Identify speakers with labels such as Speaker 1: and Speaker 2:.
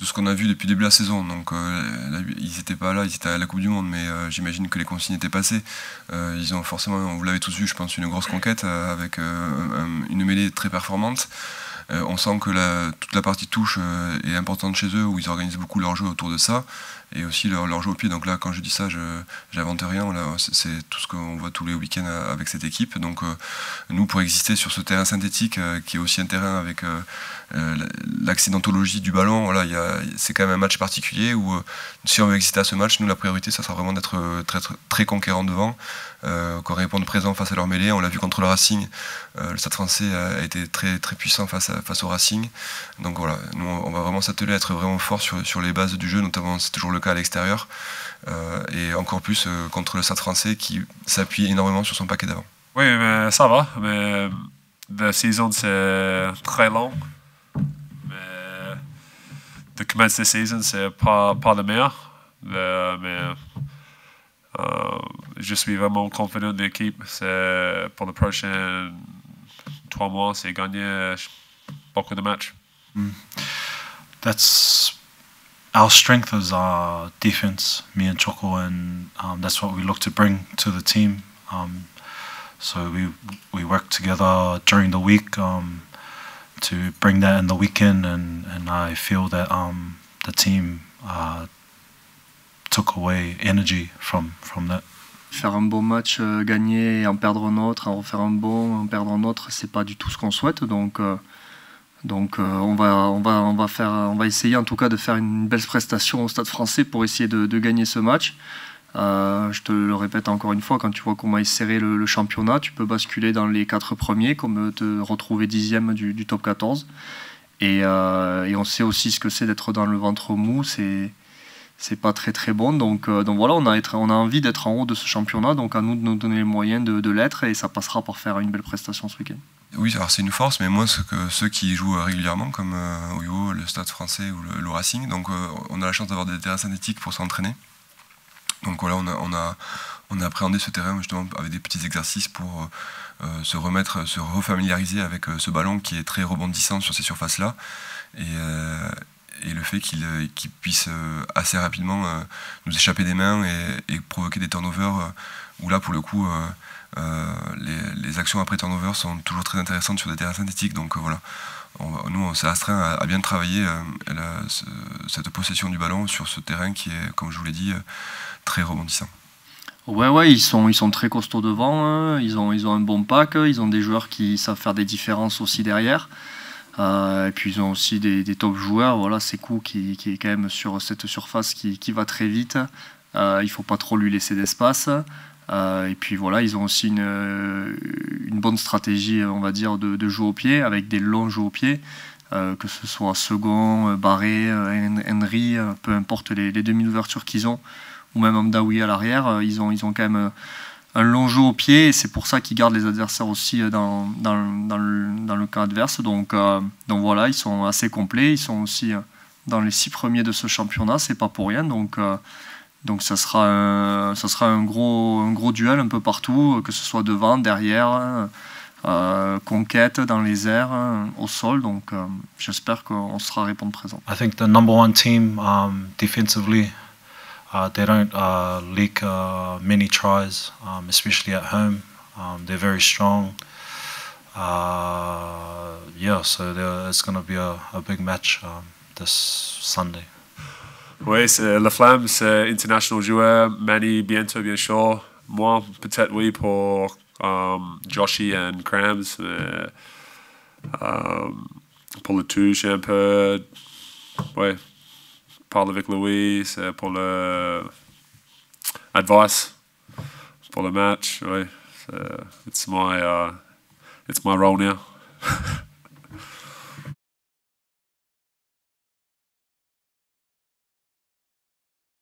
Speaker 1: de ce qu'on a vu depuis le début de la saison. Donc ils n'étaient pas là, ils étaient à la Coupe du Monde, mais j'imagine que les consignes étaient passées. Ils ont forcément, vous l'avez tous vu, je pense, une grosse conquête avec une mêlée très performante. On sent que toute la partie touche est importante chez eux, où ils organisent beaucoup leur jeu autour de ça, et aussi leur jeu au pied. Donc là, quand je dis ça, j'invente rien. C'est tout ce qu'on voit tous les week-ends avec cette équipe. Donc nous, pour exister sur ce terrain synthétique, qui est aussi un terrain avec l'accidentologie du ballon, voilà, c'est quand même un match particulier où si on veut exister à ce match, nous, la priorité, ça sera vraiment d'être très conquérant devant, qu'on réponde présent face à leur mêlée. On l'a vu contre le Racing. Le Stade Français a été très, très puissant face au Racing. Donc voilà, nous on va vraiment s'atteler à être vraiment fort sur les bases du jeu, notamment c'est toujours le cas à l'extérieur, et encore plus contre le Stade Français qui s'appuie énormément sur son paquet d'avant.
Speaker 2: Oui, mais ça va, mais la saison c'est très long, mais de commencer la saison c'est pas le meilleur, mais je suis vraiment confiant de l'équipe. Pour les prochains 3 mois, c'est gagner beaucoup de matchs.
Speaker 3: That's our strength is our defense, me and Choco, and that's what we look to bring to the team. So we work together during the week to bring that in the weekend, and I feel that the team took away energy from that.
Speaker 4: Faire un bon match, gagner et en perdre un autre, en refaire un bon, en perdre un autre, c'est pas du tout ce qu'on souhaite. Donc on va essayer en tout cas de faire une belle prestation au Stade Français pour essayer de gagner ce match. Je te le répète encore une fois, quand tu vois comment est serré le championnat, tu peux basculer dans les 4 premiers, comme te retrouver 10e du top 14. Et on sait aussi ce que c'est d'être dans le ventre mou, c'est pas très très bon. Donc voilà, on a envie d'être en haut de ce championnat, donc à nous de nous donner les moyens de l'être, et ça passera par faire une belle prestation ce week-end.
Speaker 1: Oui, alors c'est une force, mais moins que ceux qui jouent régulièrement, comme Oyo, le Stade Français ou le Racing. Donc on a la chance d'avoir des terrains synthétiques pour s'entraîner. Donc voilà, on a appréhendé ce terrain justement avec des petits exercices pour se refamiliariser avec ce ballon qui est très rebondissant sur ces surfaces-là. Et le fait qu'il puisse assez rapidement nous échapper des mains et provoquer des turnovers, où là pour le coup les actions après turnover sont toujours très intéressantes sur des terrains synthétiques. Donc voilà, nous on s'est astreint à bien travailler cette possession du ballon sur ce terrain qui est, comme je vous l'ai dit, très rebondissant.
Speaker 4: Ouais, ils sont très costauds devant, hein. Ils ont un bon pack, ils ont des joueurs qui savent faire des différences aussi derrière. Et puis ils ont aussi des top joueurs. Voilà, Sekou qui est quand même sur cette surface qui va très vite. Il ne faut pas trop lui laisser d'espace. Et puis voilà, ils ont aussi une bonne stratégie, on va dire, de jeu au pied, avec des longs jeux au pied, que ce soit Second, Barré, Henry, peu importe les demi d'ouverture qu'ils ont, ou même Amdaoui à l'arrière, ils ont quand même un long jeu au pied, et c'est pour ça qu'ils gardent les adversaires aussi dans le camp adverse. Donc voilà, ils sont assez complets, ils sont aussi dans les 6 premiers de ce championnat, c'est pas pour rien. Donc ça sera un gros duel un peu partout, que ce soit devant, derrière, conquête, dans les airs, au sol. Donc j'espère qu'on sera répondre présent.
Speaker 3: I think the number one team defensively. They don't leak many tries, especially at home. They're very strong. So it's going to be a big match this Sunday.
Speaker 2: Oui, la Flamme, c'est international joueur. Manny, bientôt, bien sûr. Moi, peut-être oui, pour Joshi et Krams. Pour le touche un peu. Ouais. Parle avec Louis, pour le advice, pour le match. Oui. It's my role now.